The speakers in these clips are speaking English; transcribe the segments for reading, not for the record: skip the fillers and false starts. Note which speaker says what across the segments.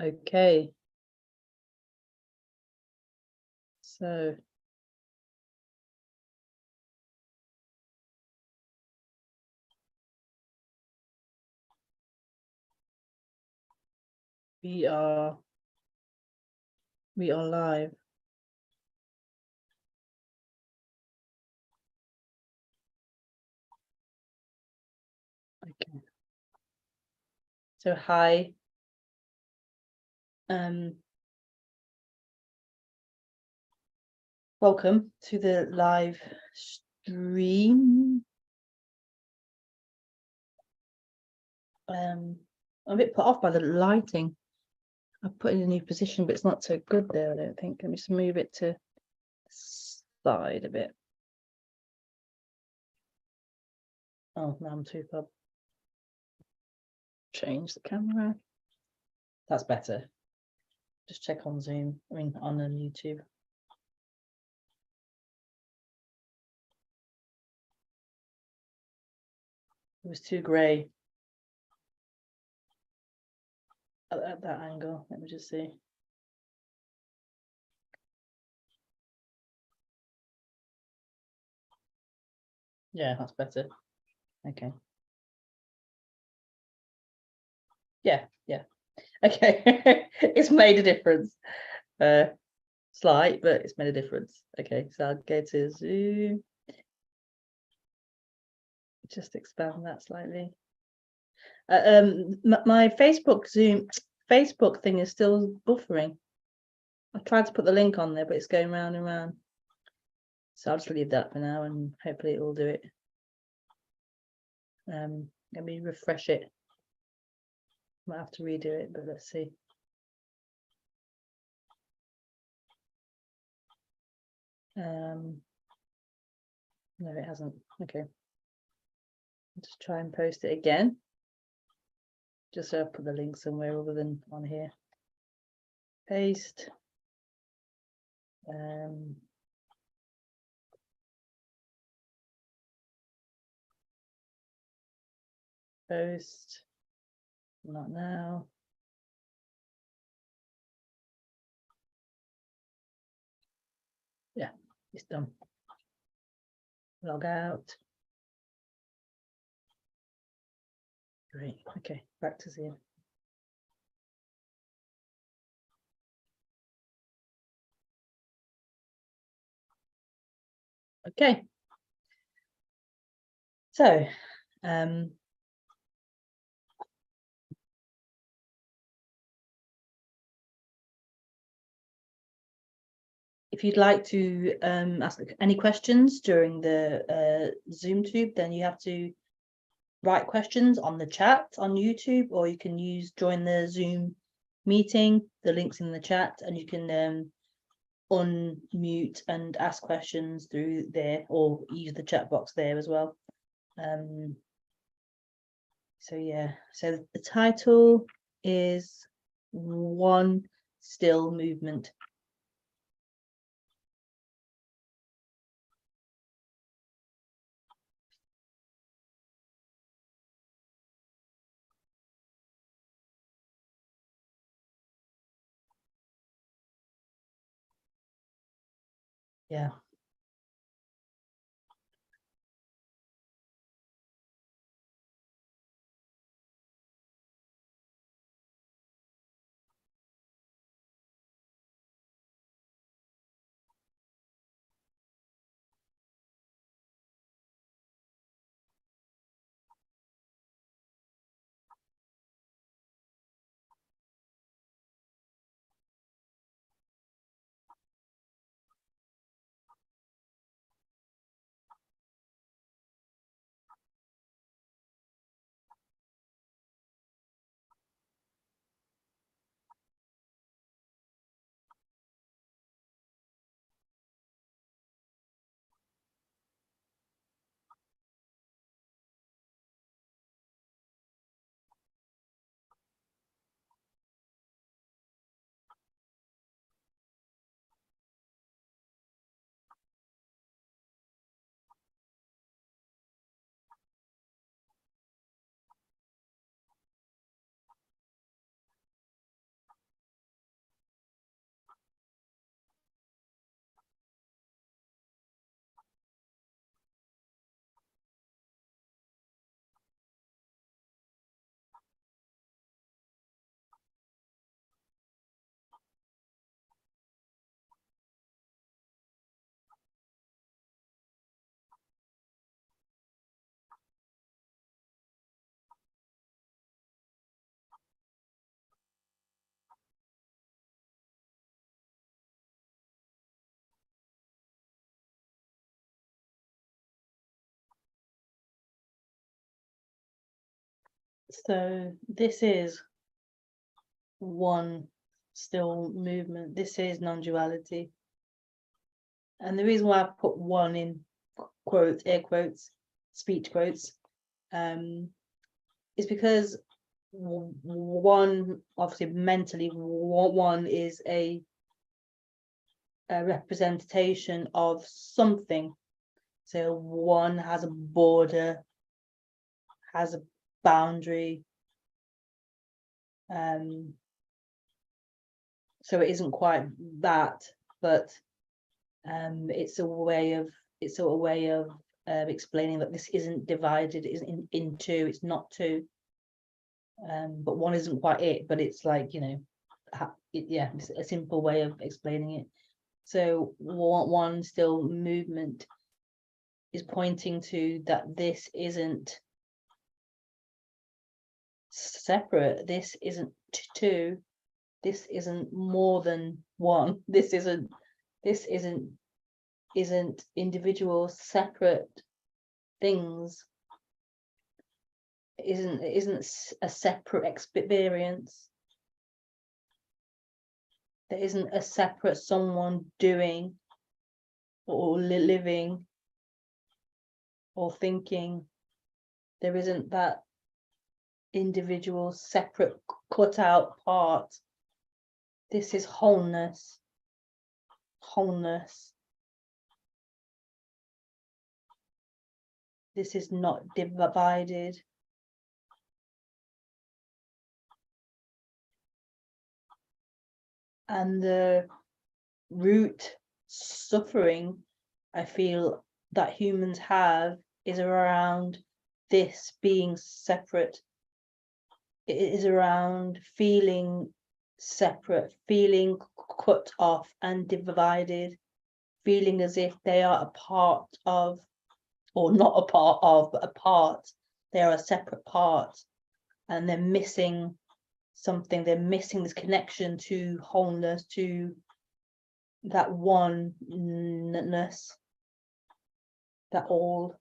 Speaker 1: Okay. So we are live. Okay. So hi. Welcome to the live stream. I'm a bit put off by the lighting. I've put it in a new position, but it's not so good there, I don't think. Let me just move it to the side a bit. Oh, now I'm too far. Change the camera. That's better. Just check on Zoom. I mean, on YouTube. It was too grey at that angle. Let me just see. Yeah, that's better. Okay. Yeah. Okay. It's made a difference. Slight, but it's made a difference. Okay, so I'll go to Zoom. Just expand that slightly. My Facebook thing is still buffering. I tried to put the link on there, but it's going round and round. So I'll just leave that for now, and hopefully it will do it. Let me refresh it. Might have to redo it, but let's see. No, it hasn't. Okay. I'll just try and post it again. Just so I put the link somewhere other than on here. Paste. Post. Not now. Yeah, it's done. Log out. Great. Okay, back to Zoom. Okay. So, if you'd like to ask any questions during the Zoom tube, then you have to write questions on the chat on YouTube, or you can join the Zoom meeting. The link's in the chat, and you can unmute and ask questions through there, or use the chat box there as well. So yeah, so the title is One Still Movement. Yeah. So this is one still movement. This is non-duality. And the reason why I put one in quotes, air quotes, speech quotes, is because one, obviously mentally, one is a representation of something. So one has a border, has a boundary. So it isn't quite that, but it's a way of explaining that this isn't divided, it isn't in two, it's not two. But one isn't quite it, but it's like, you know, yeah, it's a simple way of explaining it. So one still movement is pointing to that this isn't separate, this isn't two, this isn't more than one, this isn't individual separate things, it isn't a separate experience, there isn't a separate someone doing or living or thinking, there isn't that individual separate cut out part. This is wholeness. This is not divided. And the root suffering I feel that humans have is around this being separate. It is around feeling separate, feeling cut off and divided, feeling as if they are a part of, or not a part of, but a part. They are a separate part, and they're missing something. They're missing this connection to wholeness, to that oneness, that all,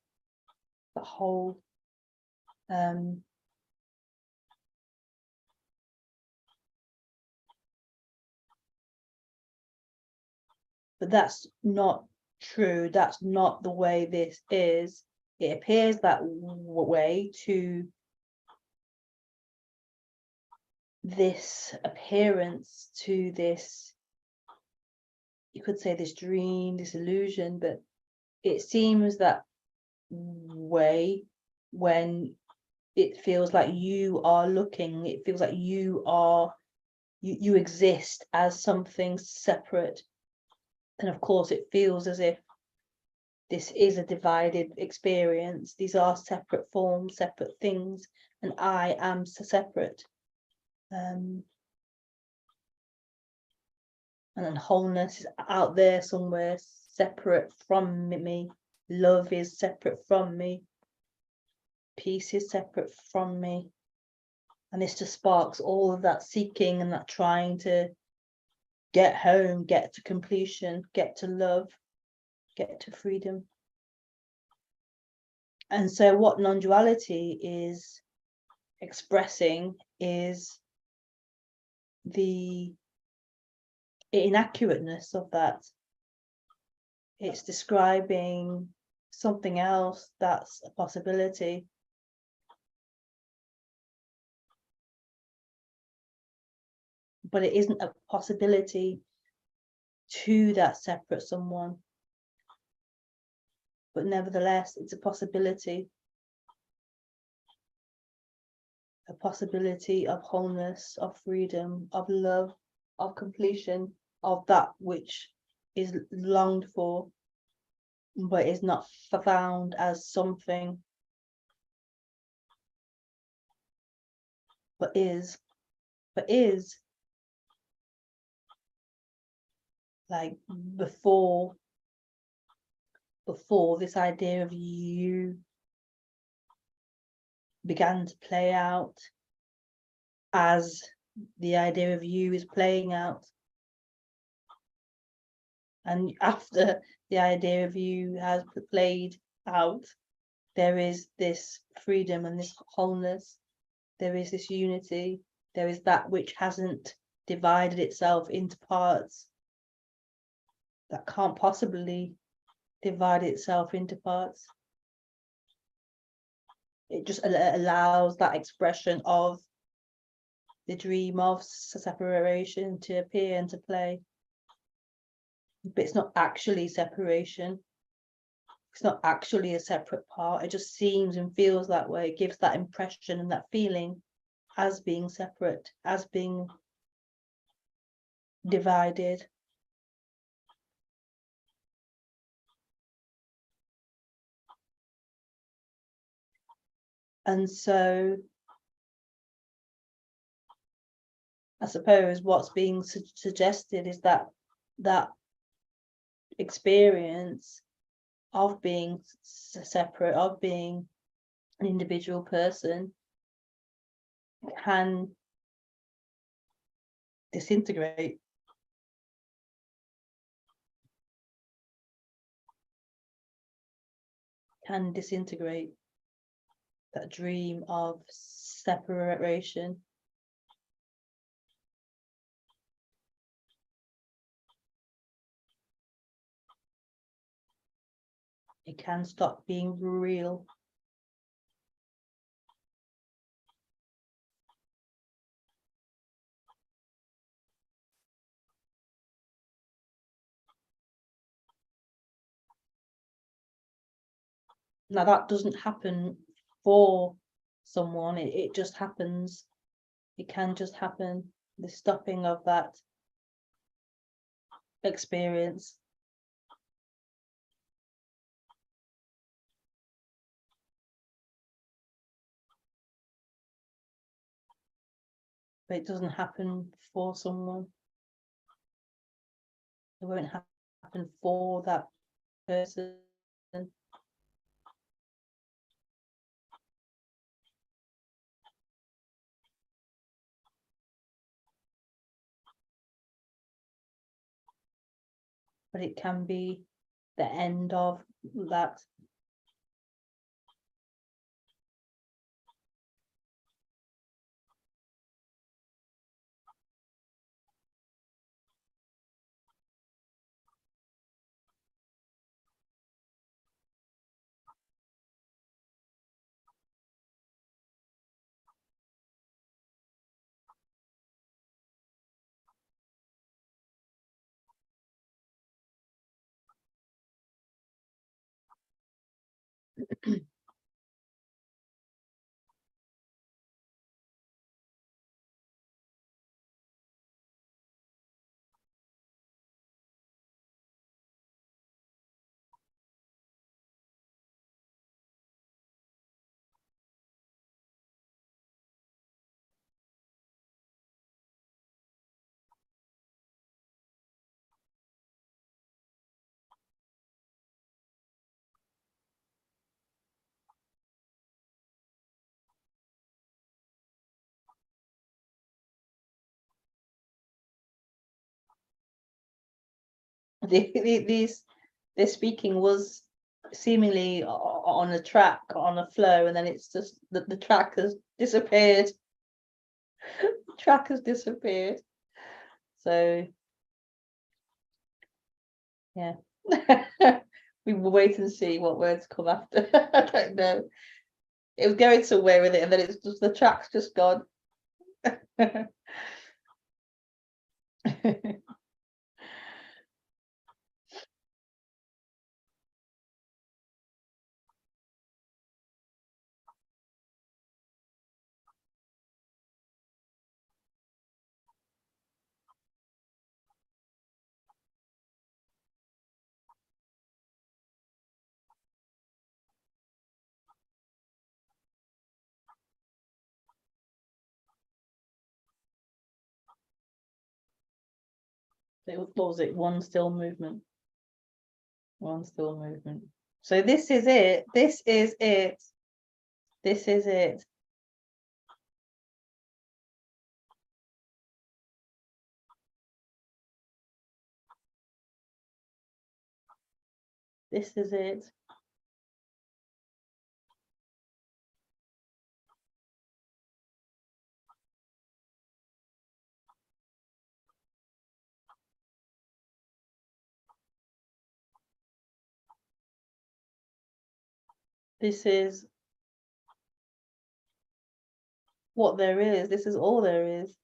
Speaker 1: that whole. But that's not true. That's not the way this is. It appears that way to this appearance, to this, you could say this dream, this illusion, but it seems that way when it feels like you are looking, it feels like you are, you exist as something separate. And of course it feels as if this is a divided experience. These are separate forms, separate things, and I am separate. And then wholeness is out there somewhere, separate from me. Love is separate from me. Peace is separate from me. And this just sparks all of that seeking and that trying to get home, get to completion, get to love, get to freedom. And so what non-duality is expressing is the inaccurateness of that. It's describing something else that's a possibility. But it isn't a possibility to that separate someone. But nevertheless, it's a possibility of wholeness, of freedom, of love, of completion, of that which is longed for, but is not found as something, but is like before this idea of you began to play out, as the idea of you is playing out, and after the idea of you has played out, there is this freedom and this wholeness, there is this unity. There is that which hasn't divided itself into parts, that can't possibly divide itself into parts. It just allows that expression of the dream of separation to appear and to play. But it's not actually separation. It's not actually a separate part. It just seems and feels that way. It gives that impression and that feeling as being separate, as being divided. And so I suppose what's being suggested is that experience of being separate, of being an individual person, can disintegrate. Can disintegrate. That dream of separation. It can stop being real. Now that doesn't happen for someone, it just happens. It can just happen, the stopping of that experience. But it doesn't happen for someone. It won't happen for that person. But it can be the end of that. This speaking was seemingly on a track, on a flow, and then it's just that the track has disappeared. The track has disappeared. So yeah. We will wait and see what words come after. I don't know. It was going somewhere with it, and then it's just the track's just gone. What was it? One still movement. One still movement. So this is it. This is it. This is it. This is it. This is what there is. This is all there is.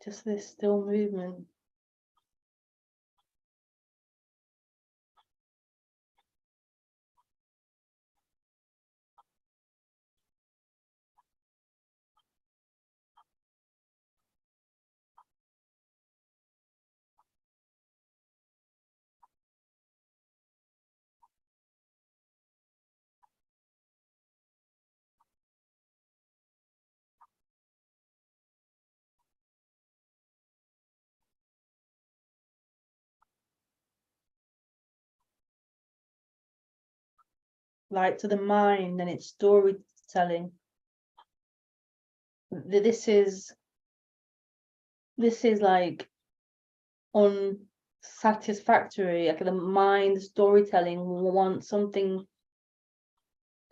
Speaker 1: Just this still movement. Like to the mind and its storytelling. This is like unsatisfactory. Like the mind, the storytelling wants something.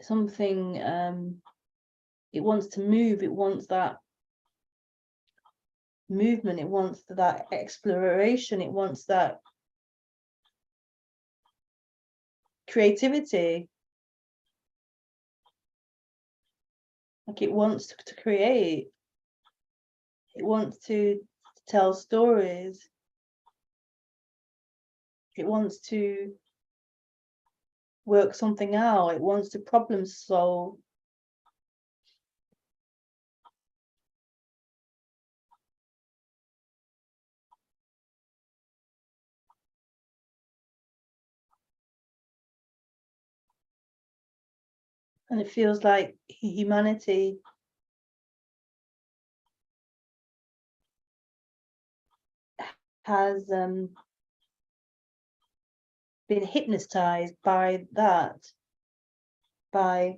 Speaker 1: It wants to move. It wants that movement. It wants that exploration. It wants that creativity. Like it wants to create. It wants to tell stories. It wants to work something out. It wants to problem solve. And it feels like humanity has been hypnotized by that, by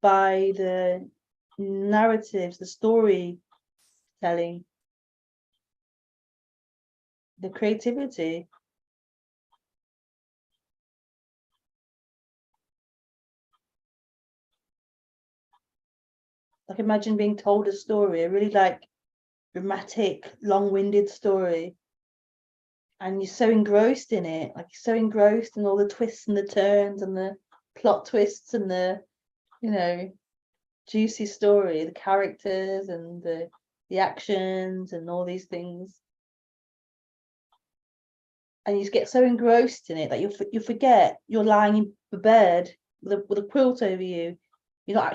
Speaker 1: the narratives, the storytelling, the creativity. Like imagine being told a story, a really like dramatic, long-winded story, and you're so engrossed in it, like you're so engrossed in all the twists and the turns and the plot twists and the, you know, juicy story, the characters and the actions and all these things, and you just get so engrossed in it that you forget you're lying in bed with a quilt over you. You're not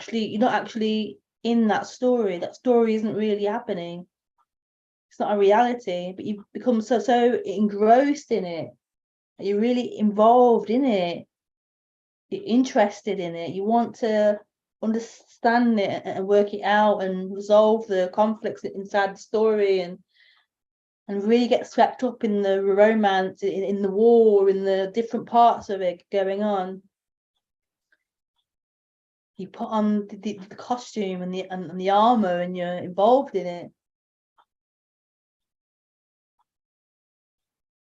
Speaker 1: actually in that story. That story isn't really happening. It's not a reality, but you become so engrossed in it. You're really involved in it. You're interested in it. You want to understand it and work it out and resolve the conflicts inside the story and really get swept up in the romance, in the war, in the different parts of it going on. You put on the costume and the armor and you're involved in it.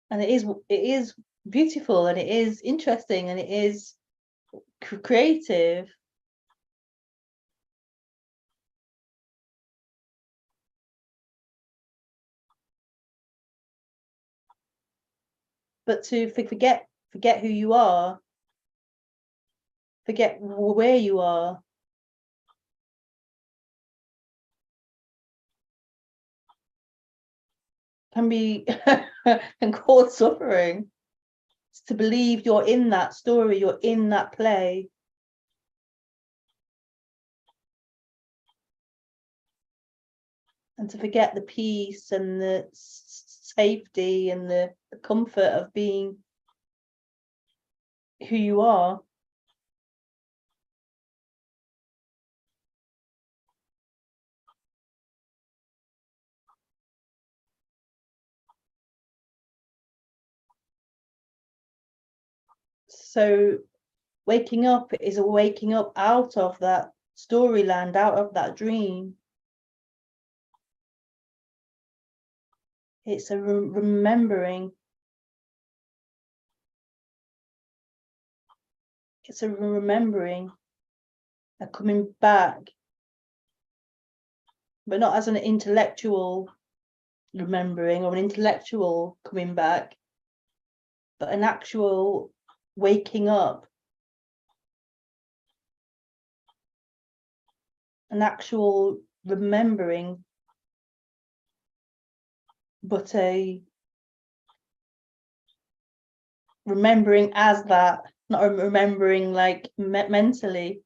Speaker 1: And it is beautiful and it is interesting and it is creative. But to forget who you are, forget where you are, can be can cause suffering. To believe you're in that story, you're in that play. And to forget the peace and the safety and the comfort of being who you are. So waking up is a waking up out of that storyland, out of that dream. It's a remembering. It's a remembering, a coming back, but not as an intellectual remembering, or an intellectual coming back, but an actual waking up, an actual remembering, but a remembering as that, not remembering like mentally.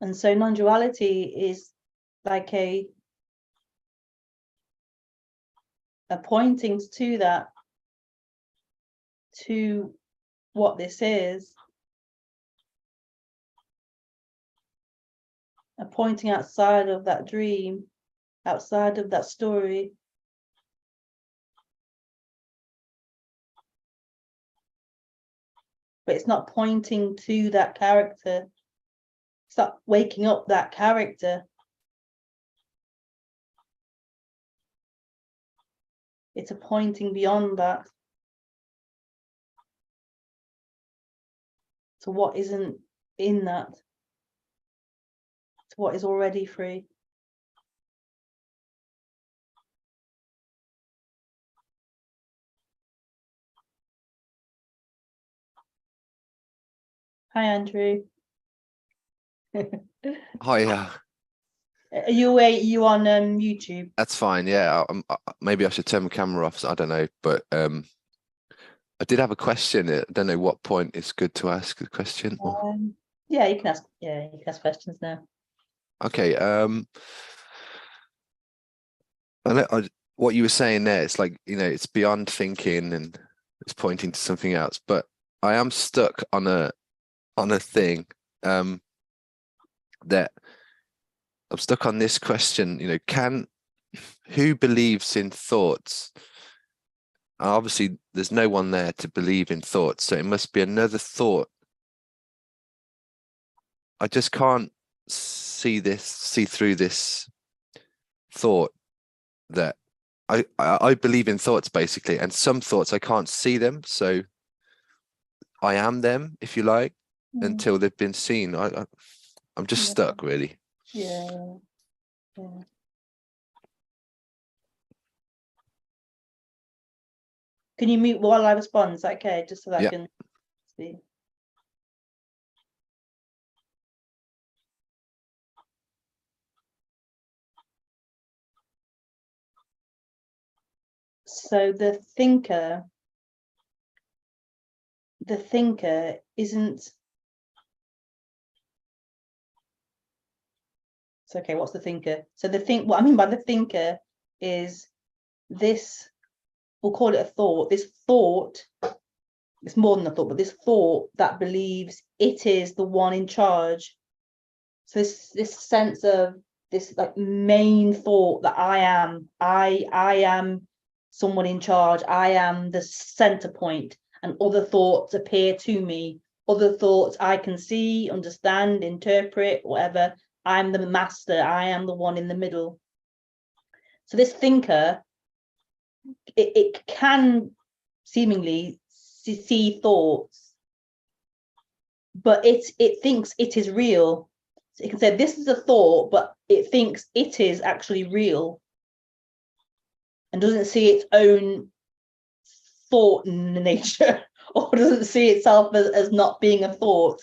Speaker 1: And so non-duality is like a pointing to that, to what this is, a pointing outside of that dream, outside of that story. But it's not pointing to that character. It's not waking up that character. It's a pointing beyond that, to what isn't in that, to what is already free. Hi, Andrew.
Speaker 2: Hi,
Speaker 1: Are you on YouTube?
Speaker 2: that's fine. Yeah, maybe I should turn my camera off. I don't know, but I did have a question. I don't know what point it's good to ask a question.
Speaker 1: Yeah, you can ask. Yeah, you can ask questions now.
Speaker 2: Okay. What you were saying there, it's like, it's beyond thinking and it's pointing to something else. But I am stuck on a thing that I'm stuck on this question. Who believes in thoughts? Obviously, there's no one there to believe in thoughts, so it must be another thought. I just can't see through this thought that I believe in thoughts, basically, and some thoughts I can't see them, so I am them, if you like, until they've been seen. I'm just stuck, really.
Speaker 1: Yeah. Yeah. Can you mute while I respond? Is that okay? Just so that I can see. So the thinker isn't. It's okay. What's the thinker? So what I mean by the thinker is this. We'll call it a thought. This thought. It's more than a thought, but this thought that believes it is the one in charge. So this sense of this like main thought that I am someone in charge. I am the center point, and other thoughts appear to me. Other thoughts I can see, understand, interpret, whatever. I'm the master. I am the one in the middle. So this thinker, it can seemingly see thoughts, but it thinks it is real. So it can say this is a thought, but it thinks it is actually real and doesn't see its own thought in nature, or doesn't see itself as not being a thought.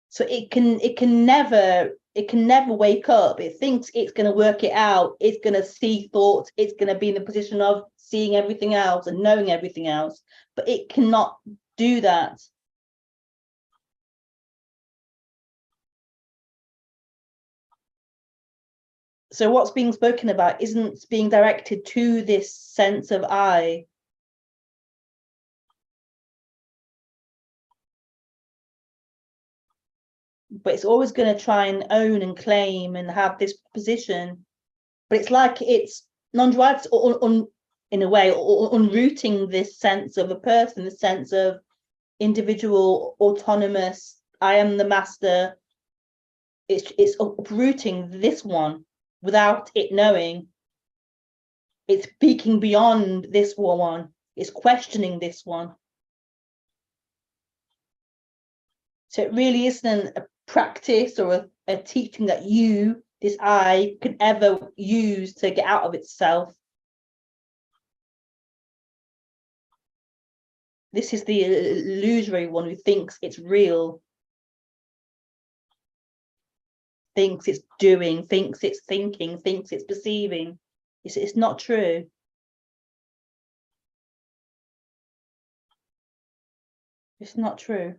Speaker 1: So it can never wake up. It thinks it's going to work it out. It's going to see thoughts. It's going to be in the position of seeing everything else and knowing everything else, but it cannot do that. So what's being spoken about isn't being directed to this sense of I. But it's always going to try and own and claim and have this position. But it's like it's non-duality, in a way, or unrooting this sense of a person, the sense of individual, autonomous, I am the master. It's uprooting this one without it knowing. It's speaking beyond this one. It's questioning this one. So it really isn't a practice or a teaching that you, this I, can ever use to get out of itself. This is the illusory one who thinks it's real, thinks it's doing, thinks it's thinking, thinks it's perceiving. It's not true. It's not true.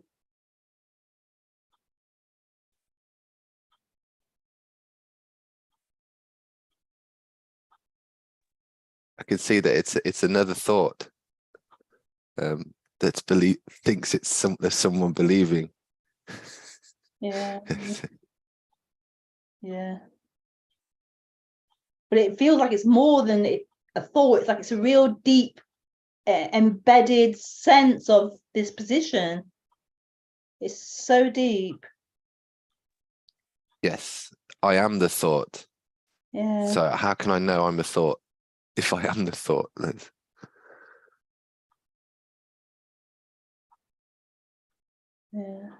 Speaker 2: I can see that it's another thought that's thinks there's someone believing.
Speaker 1: Yeah. Yeah. But it feels like it's more than a thought. It's like it's a real deep, embedded sense of this position. It's so deep.
Speaker 2: Yes, I am the thought.
Speaker 1: Yeah.
Speaker 2: So how can I know I'm a thought if I am the thought?
Speaker 1: Yeah.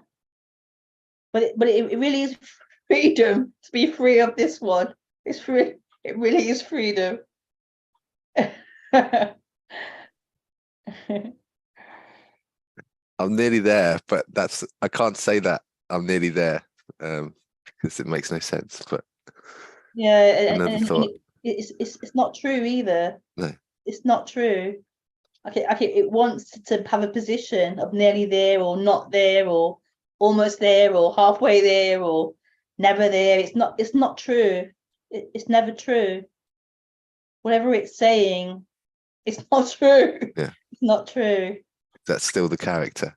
Speaker 1: But it really is freedom to be free of this one. It's free. It really is freedom.
Speaker 2: I'm nearly there, but I can't say that I'm nearly there because it makes no sense. But
Speaker 1: Yeah,
Speaker 2: another thought.
Speaker 1: it's not true either.
Speaker 2: No.
Speaker 1: It's not true. Okay, it wants to have a position of nearly there or not there or almost there or halfway there or never there. It's not true. It's never true. Whatever it's saying, it's not true.
Speaker 2: Yeah.
Speaker 1: It's not true.
Speaker 2: That's still the character.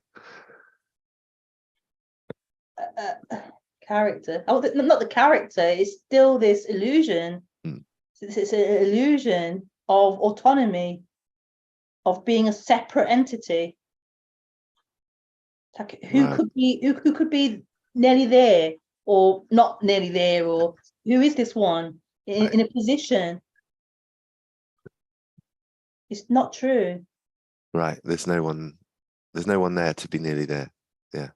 Speaker 1: Character. Oh, not the character. It's still this illusion. It's an illusion of autonomy, of being a separate entity. Like who could be nearly there or not nearly there, or who is this one in a position? It's not true.
Speaker 2: Right. There's no one there to be nearly there. Yeah.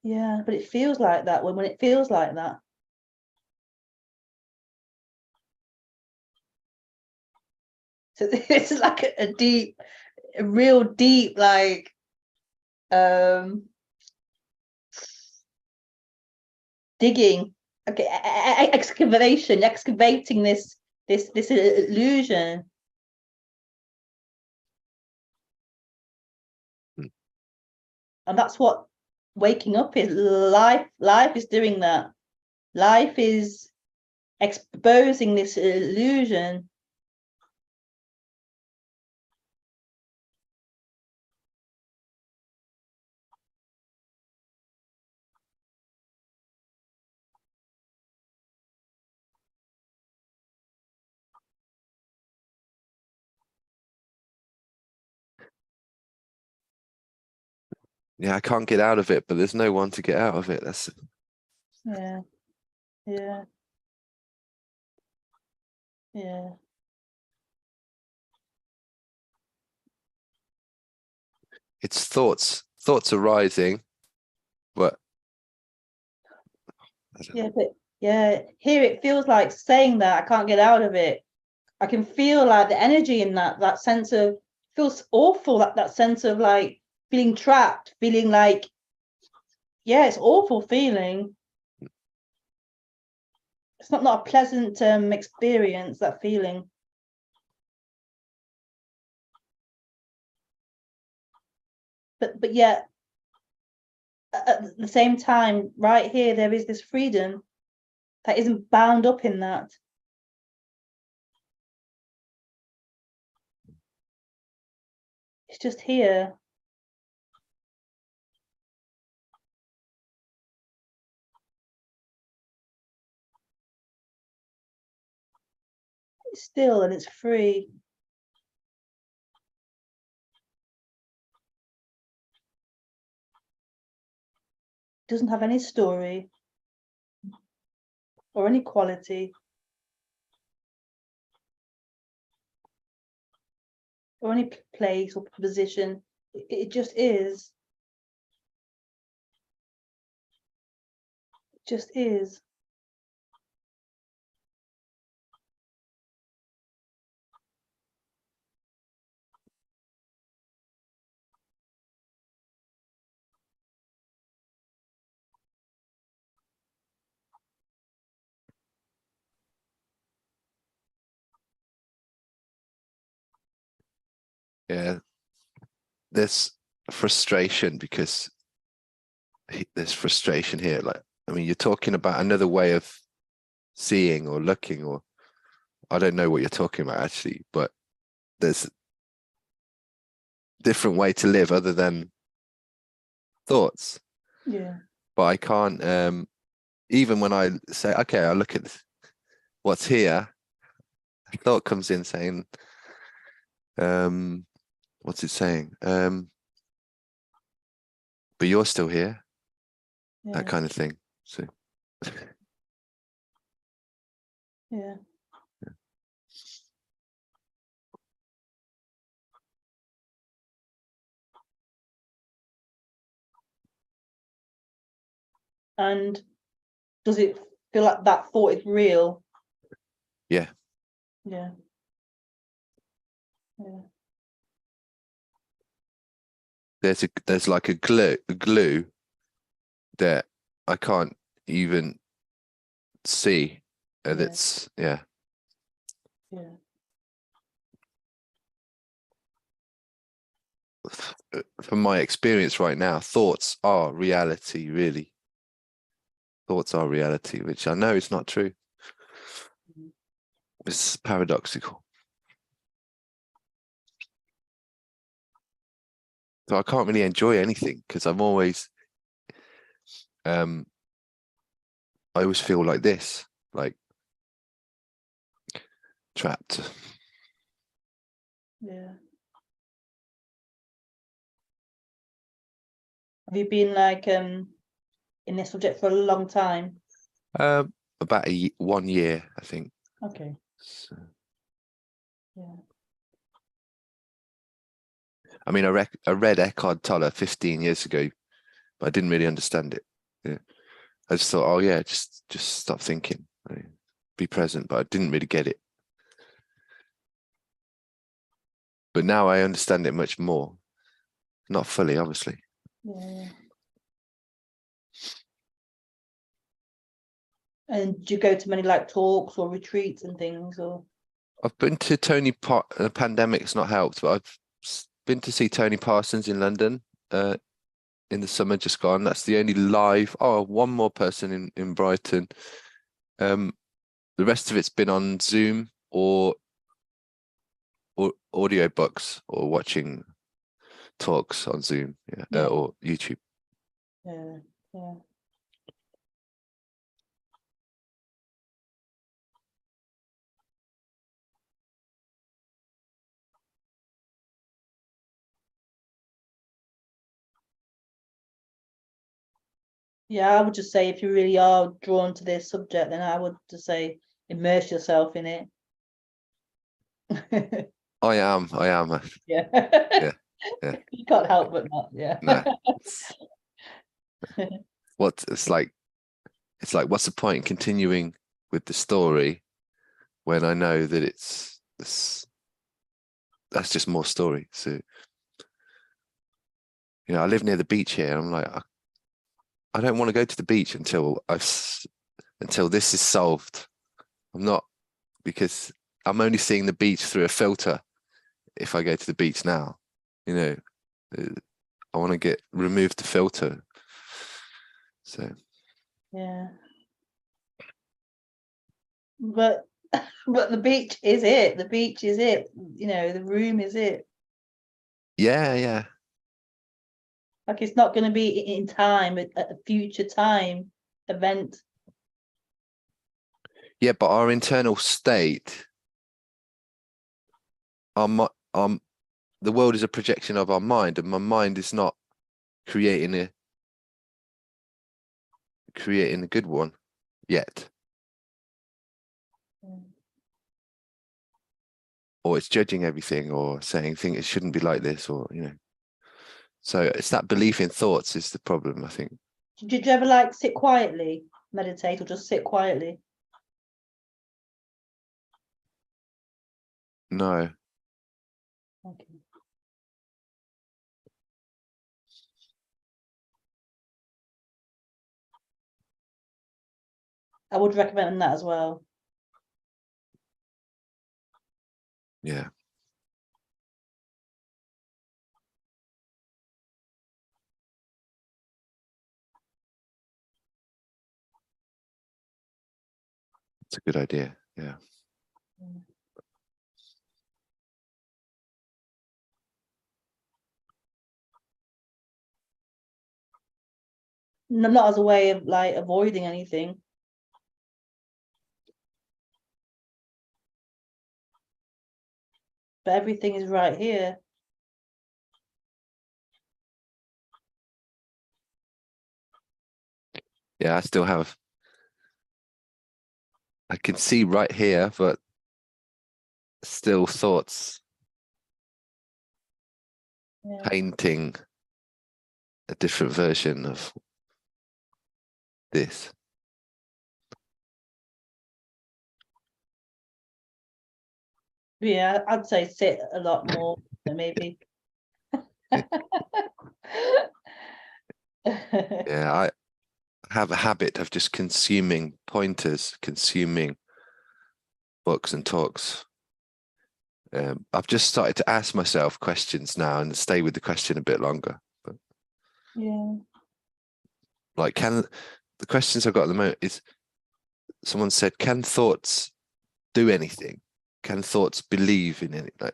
Speaker 1: Yeah, but it feels like that when it feels like that. So this is like a real deep, like digging, okay, excavating this illusion. And that's what waking up is. Life is doing that. Life is exposing this illusion.
Speaker 2: Yeah, I can't get out of it, but there's no one to get out of it.
Speaker 1: Yeah. Yeah. Yeah.
Speaker 2: It's thoughts arising, but
Speaker 1: Yeah, but yeah, here it feels like saying that I can't get out of it. I can feel like the energy in that sense of, feels awful, that sense of like feeling trapped, feeling like, yeah, it's awful feeling. It's not a pleasant experience, that feeling. But yet at the same time, right here, there is this freedom that isn't bound up in that. It's just here. It's still and it's free. It doesn't have any story or any quality or any place or position. It just is. It just is.
Speaker 2: Yeah, there's frustration because there's frustration here. Like, I mean, you're talking about another way of seeing or looking, or I don't know what you're talking about actually, but there's a different way to live other than thoughts.
Speaker 1: Yeah.
Speaker 2: But I can't, even when I say, okay, I look at what's here, a thought comes in saying, what's it saying? But you're still here,
Speaker 1: Yeah.
Speaker 2: that kind of thing. So
Speaker 1: Yeah. And does it feel like that thought is real?
Speaker 2: yeah,
Speaker 1: Yeah. Yeah.
Speaker 2: there's like a glue that I can't even see. And
Speaker 1: Yeah.
Speaker 2: it's yeah.
Speaker 1: Yeah.
Speaker 2: From my experience right now, thoughts are reality, really. Thoughts are reality, which I know is not true.
Speaker 1: Mhm.
Speaker 2: It's paradoxical. So I can't really enjoy anything because I'm always I always feel like this, like trapped.
Speaker 1: Yeah. Have you been like in this subject for a long time?
Speaker 2: About 1 year, I think.
Speaker 1: Okay.
Speaker 2: So,
Speaker 1: Yeah.
Speaker 2: I mean, I read Eckhart Tolle 15 years ago, but I didn't really understand it. Yeah. I just thought, oh yeah, just stop thinking, be present, but I didn't really get it. But now I understand it much more. Not fully, obviously.
Speaker 1: Yeah. And do you go to many like talks or retreats and things, or?
Speaker 2: I've been to the pandemic's not helped, but I've been to see Tony Parsons in London in the summer just gone. That's the only live. Oh, one more person in Brighton. The rest of it's been on Zoom or audio books or watching talks on Zoom,
Speaker 1: Yeah.
Speaker 2: or YouTube.
Speaker 1: Yeah. Yeah. Yeah, I would just say if you really are drawn to this subject, then I would just say immerse yourself in it.
Speaker 2: I am.
Speaker 1: Yeah.
Speaker 2: Yeah, yeah.
Speaker 1: You can't help but not, yeah.
Speaker 2: No. What it's like what's the point in continuing with the story when I know that that's just more story. So I live near the beach here, and I'm like, I don't want to go to the beach until this is solved. I'm not, because I'm only seeing the beach through a filter if I go to the beach now. I want to remove the filter. So
Speaker 1: Yeah. But the beach is it. The beach is it. The room is it.
Speaker 2: yeah.
Speaker 1: Like it's not going to be in time, at a future time event.
Speaker 2: Yeah, but our internal state the world is a projection of our mind, and my mind is not creating a good one yet. Or it's judging everything, or saying things it shouldn't be like this, or so it's that belief in thoughts is the problem, I think.
Speaker 1: Did you ever like sit quietly, meditate, or just sit quietly?
Speaker 2: No.
Speaker 1: Okay. I would recommend that as well.
Speaker 2: Yeah. It's a good idea. Yeah.
Speaker 1: Not as a way of like avoiding anything. But everything is right here.
Speaker 2: Yeah, I can see right here, but still thoughts painting a different version of this.
Speaker 1: Yeah, I'd say sit a lot more, maybe.
Speaker 2: Yeah, I have a habit of just consuming pointers, consuming books and talks. I've just started to ask myself questions now and stay with the question a bit longer. But
Speaker 1: yeah.
Speaker 2: like, the questions I've got at the moment is, someone said, can thoughts do anything? Can thoughts believe in anything? Like,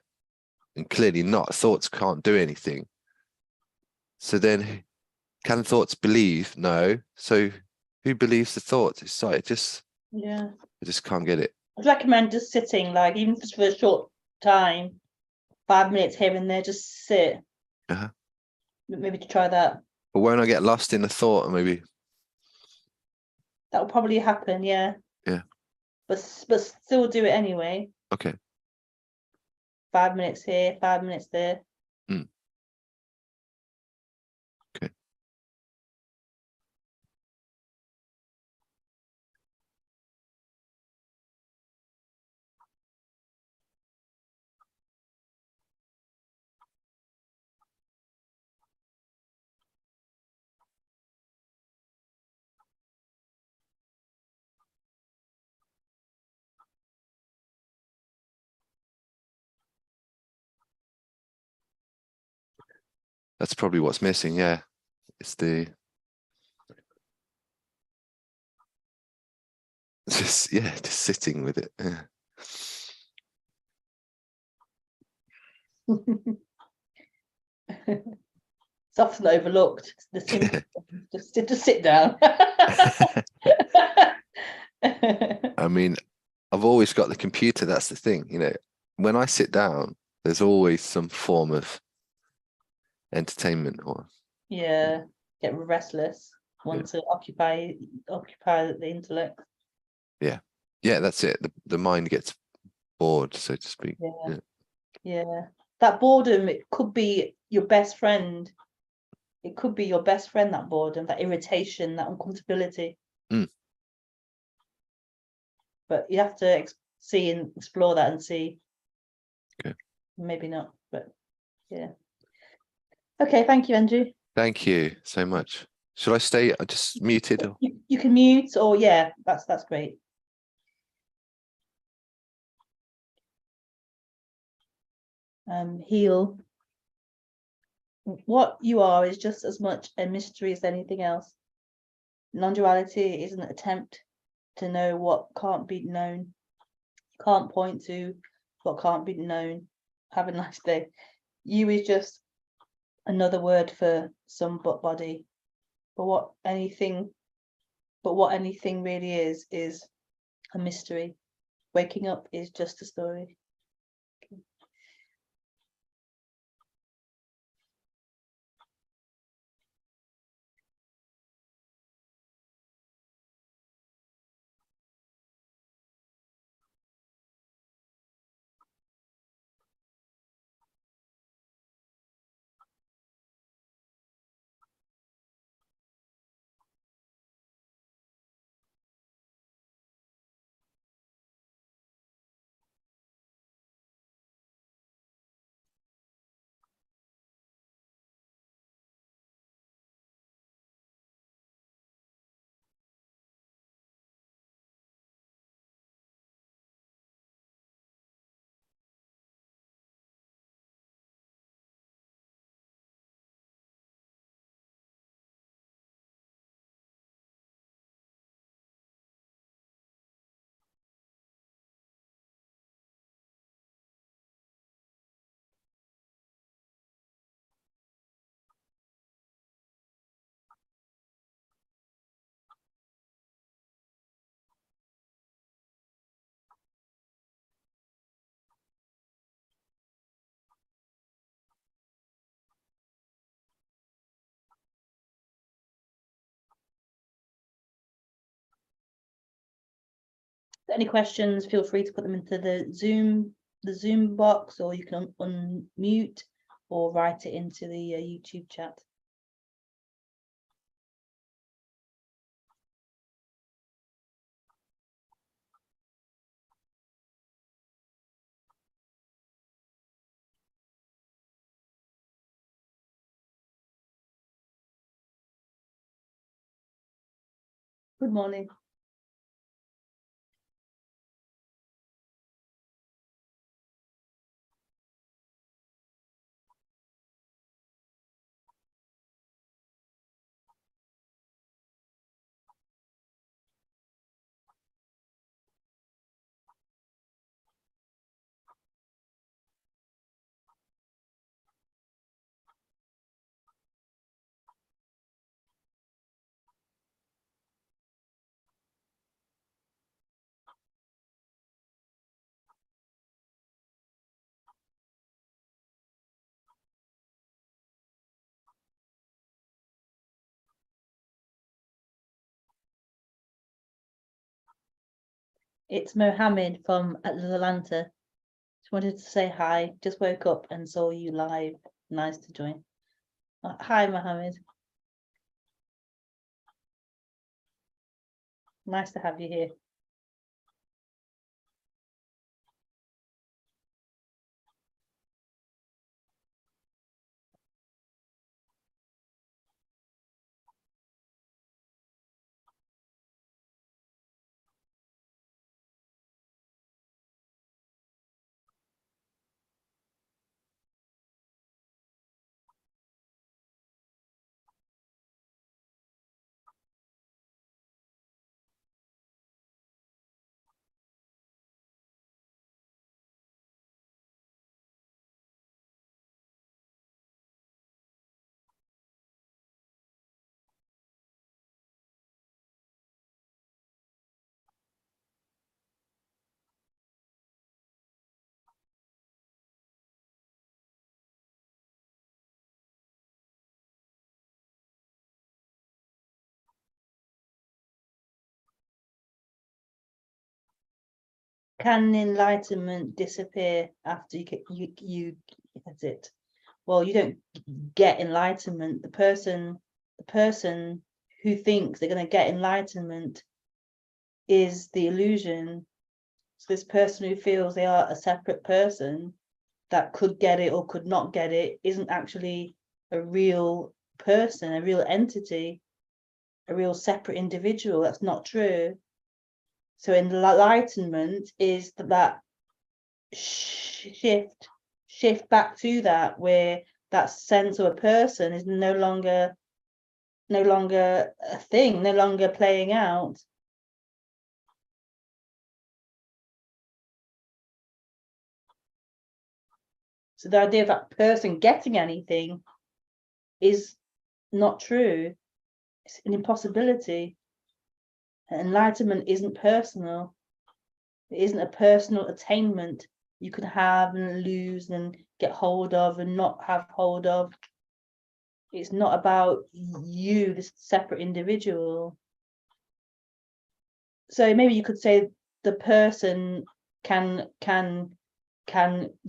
Speaker 2: and clearly not. Thoughts can't do anything. So then, can thoughts believe? No. So who believes the thoughts? It's like, I just can't get it.
Speaker 1: I'd recommend just sitting, like even just for a short time, 5 minutes here and there, just sit. Maybe to try that.
Speaker 2: But won't I get lost in a thought? Maybe
Speaker 1: that will probably happen. Yeah. But still do it anyway.
Speaker 2: Okay.
Speaker 1: 5 minutes here, 5 minutes there.
Speaker 2: Okay. That's probably what's missing. Yeah. It's just sitting with it. Yeah.
Speaker 1: It's often overlooked. The simple just sit down.
Speaker 2: I mean, I've always got the computer. That's the thing. When I sit down, there's always some form of entertainment or
Speaker 1: get restless, want to occupy the intellect.
Speaker 2: Yeah, that's it. The mind gets bored, so to speak.
Speaker 1: Yeah. That boredom, it could be your best friend. It could be your best friend, that boredom, that irritation, that uncomfortability. But you have to see and explore that and see.
Speaker 2: Okay.
Speaker 1: Maybe not, but yeah. Okay, thank you, Andrew.
Speaker 2: Thank you so much. Should I stay just muted? Or?
Speaker 1: You can mute, or that's great. Heal. What you are is just as much a mystery as anything else. Non-duality is an attempt to know what can't be known. Can't point to what can't be known. Have a nice day. You is just another word for some body. But what anything really is a mystery. Waking up is just a story. Any questions, feel free to put them into the Zoom box, or you can unmute or write it into the YouTube chat. Good morning. It's Mohammed from Atlanta. Just wanted to say hi. Just woke up and saw you live. Nice to join. Hi, Mohammed. Nice to have you here. Can enlightenment disappear after you get it? Well, you don't get enlightenment. The person who thinks they're going to get enlightenment is the illusion. So this person who feels they are a separate person that could get it or could not get it isn't actually a real person, a real entity, a real separate individual. That's not true. So enlightenment is that shift back to that, where that sense of a person is no longer a thing, no longer playing out. So the idea of that person getting anything is not true. It's an impossibility. Enlightenment isn't personal. It isn't a personal attainment you can have and lose and get hold of and not have hold of. It's not about you, this separate individual. So maybe you could say the person can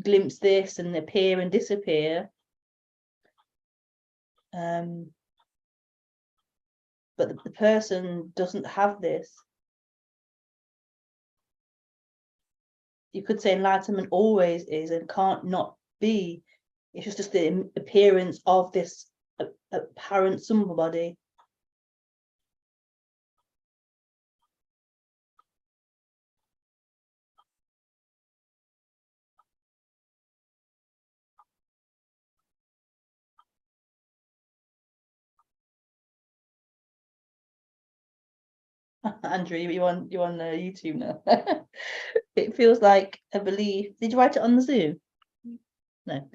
Speaker 1: glimpse this and appear and disappear, but the person doesn't have this. You could say enlightenment always is and can't not be. It's just the appearance of this apparent somebody. Andrew, you on YouTube now. It feels like a belief. Did you write it on the Zoom? No.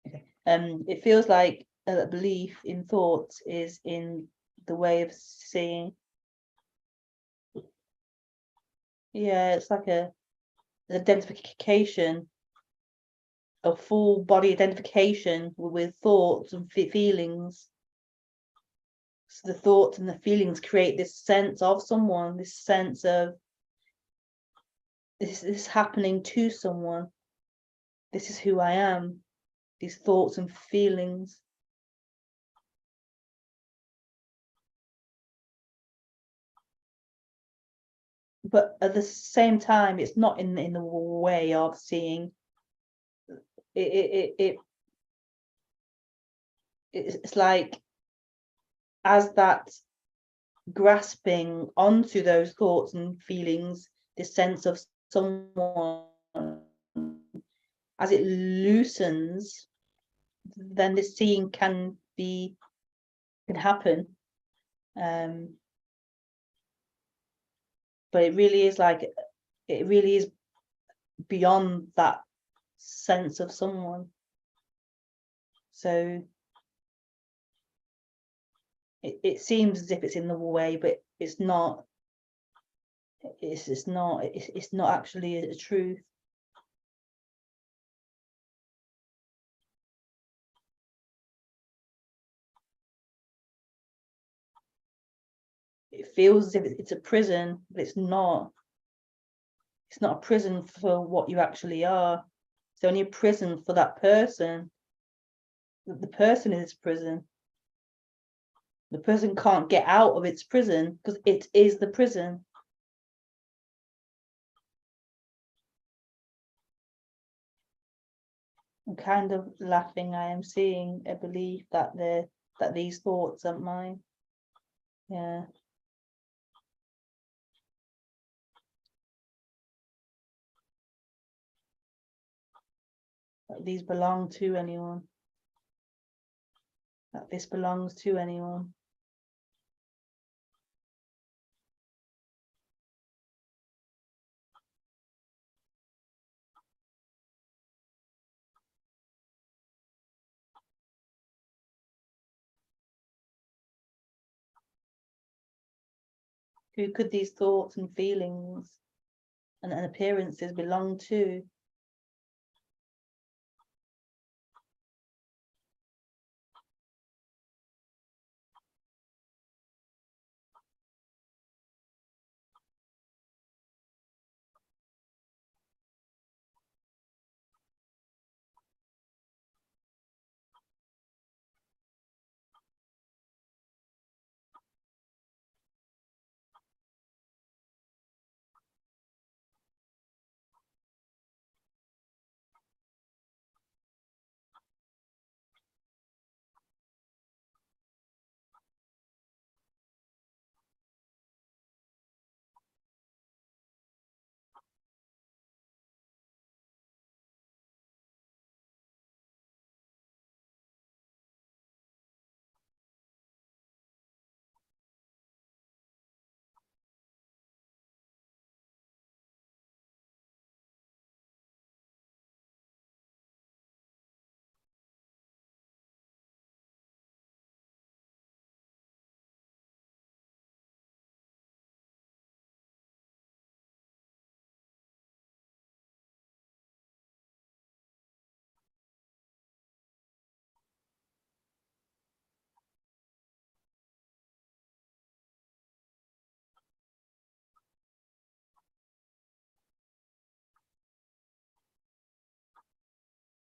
Speaker 1: Okay. It feels like a belief in thoughts is in the way of seeing. Yeah, it's like an identification, a full body identification with thoughts and feelings. So the thoughts and the feelings create this sense of someone, this sense of this is happening to someone. This is who I am. These thoughts and feelings. But at the same time, it's not in the way of seeing it's like, as that grasping onto those thoughts and feelings, this sense of someone, as it loosens, then the seeing can happen. But it really is like, it really is beyond that sense of someone. So it seems as if it's in the way, but it's not. It's not. It's not actually a truth. It feels as if it's a prison, but it's not. It's not a prison for what you actually are. It's only a prison for that person. The person is prison. The person can't get out of its prison because it is the prison. I'm kind of laughing. I am seeing a belief that these thoughts aren't mine. Yeah. That these belong to anyone. That this belongs to anyone. Who could these thoughts and feelings and appearances belong to?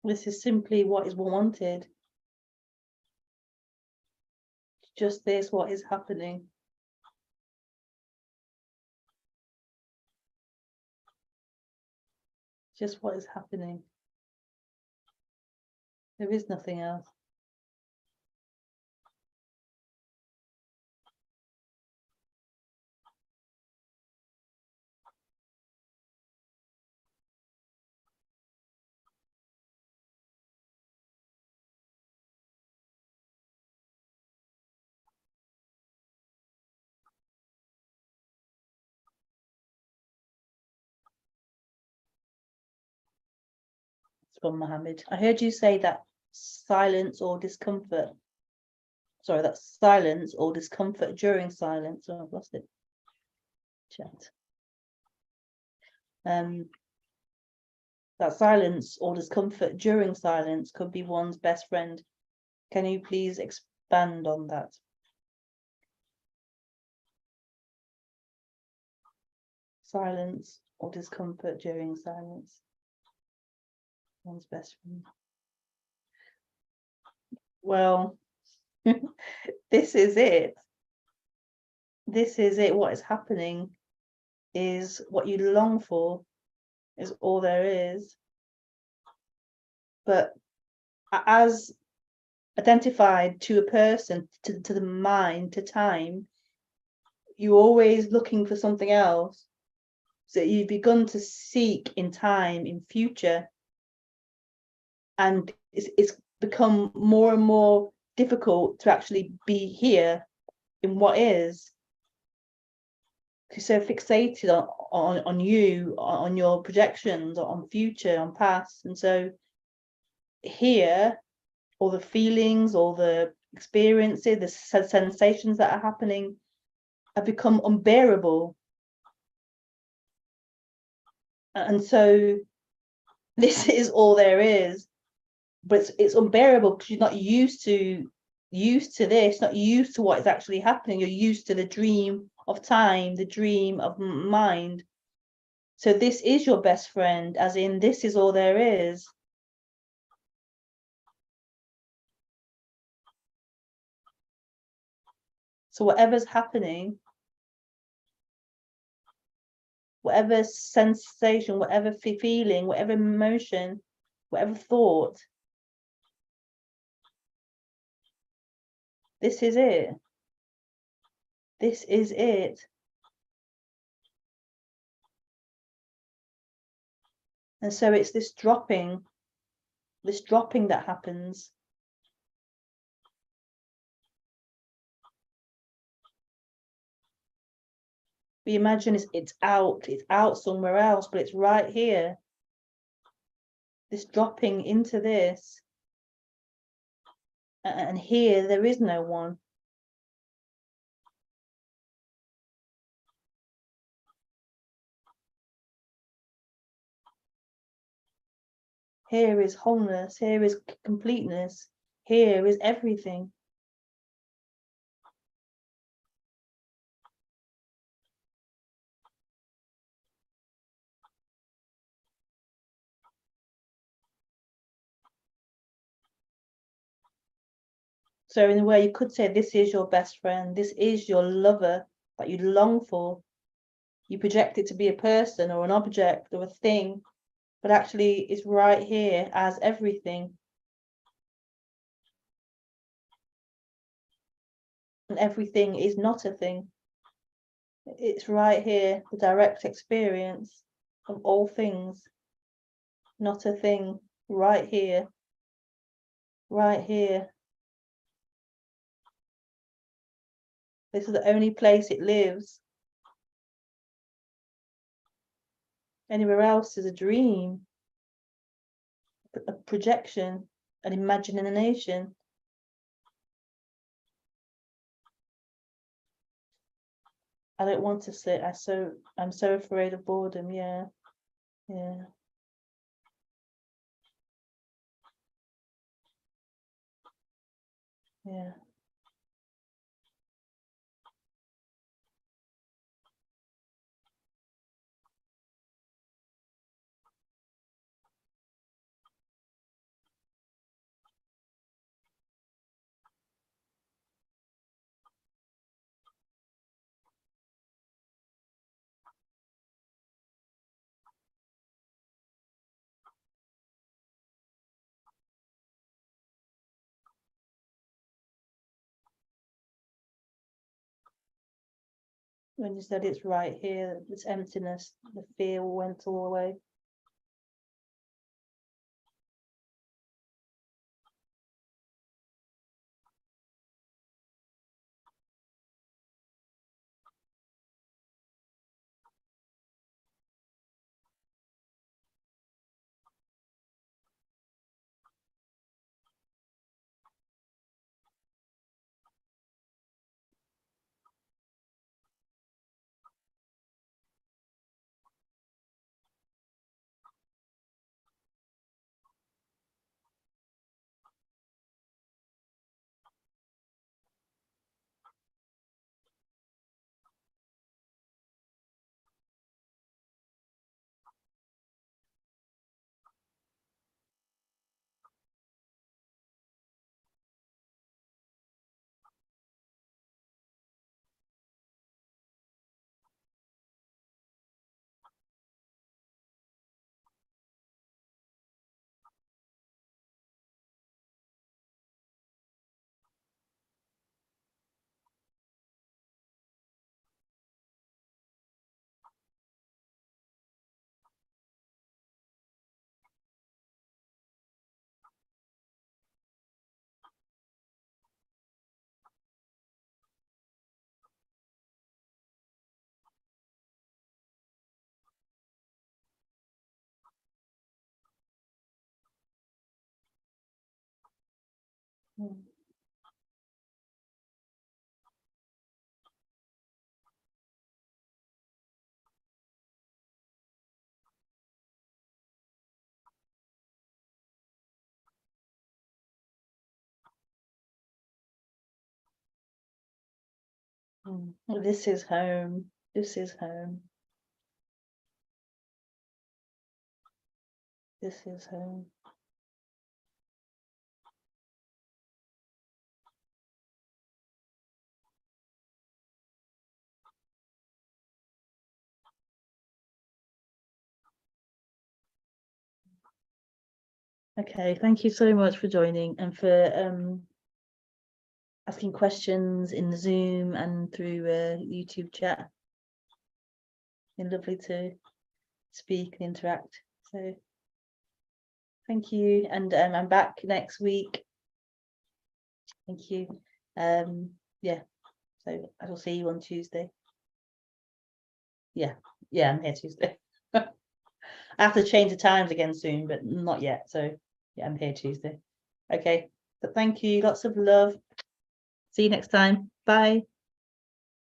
Speaker 1: This is simply what is wanted. Just this, what is happening. Just what is happening. There is nothing else. It's from Mohammed. I heard you say that silence or discomfort. Sorry, that's silence or discomfort during silence. Oh, I've lost it. Chat. That silence or discomfort during silence could be one's best friend. Can you please expand on that? Silence or discomfort during silence. One's best friend. Well, this is it. This is it. What is happening is what you long for, is all there is. But as identified to a person, to the mind, to time, you're always looking for something else. So you've begun to seek in time, in future, and it's become more and more difficult to actually be here in what is. Because you're so fixated on you, on your projections, on future, on past, and so here, all the feelings, all the experiences, the sensations that are happening have become unbearable. And so this is all there is, but it's unbearable because you're not used to this, not used to what is actually happening. You're used to the dream of time, the dream of mind. So this is your best friend, as in this is all there is. So whatever's happening, whatever sensation, whatever feeling, whatever emotion, whatever thought, this is it. This is it. And so it's this dropping that happens. We imagine it's out somewhere else, but it's right here. This dropping into this. And here there is no one. Here is wholeness, here is completeness, here is everything. So in a way, you could say this is your best friend, this is your lover that you long for. You project it to be a person or an object or a thing, but actually it's right here as everything. And everything is not a thing. It's right here, the direct experience of all things. Not a thing, right here. Right here. This is the only place it lives. Anywhere else is a dream, a projection, an imagination. I don't want to sit. I'm so afraid of boredom. Yeah. Yeah. Yeah. When you said it's right here, this emptiness, the fear went all away. This is home. This is home. This is home. Okay, thank you so much for joining and for asking questions in the Zoom and through YouTube chat. It's been lovely to speak and interact. So thank you, and I'm back next week. Thank you. Yeah, so I will see you on Tuesday. Yeah, I'm here Tuesday. I have to change the times again soon, but not yet. So yeah, I'm here Tuesday. Okay, but thank you. Lots of love. See you next time. Bye.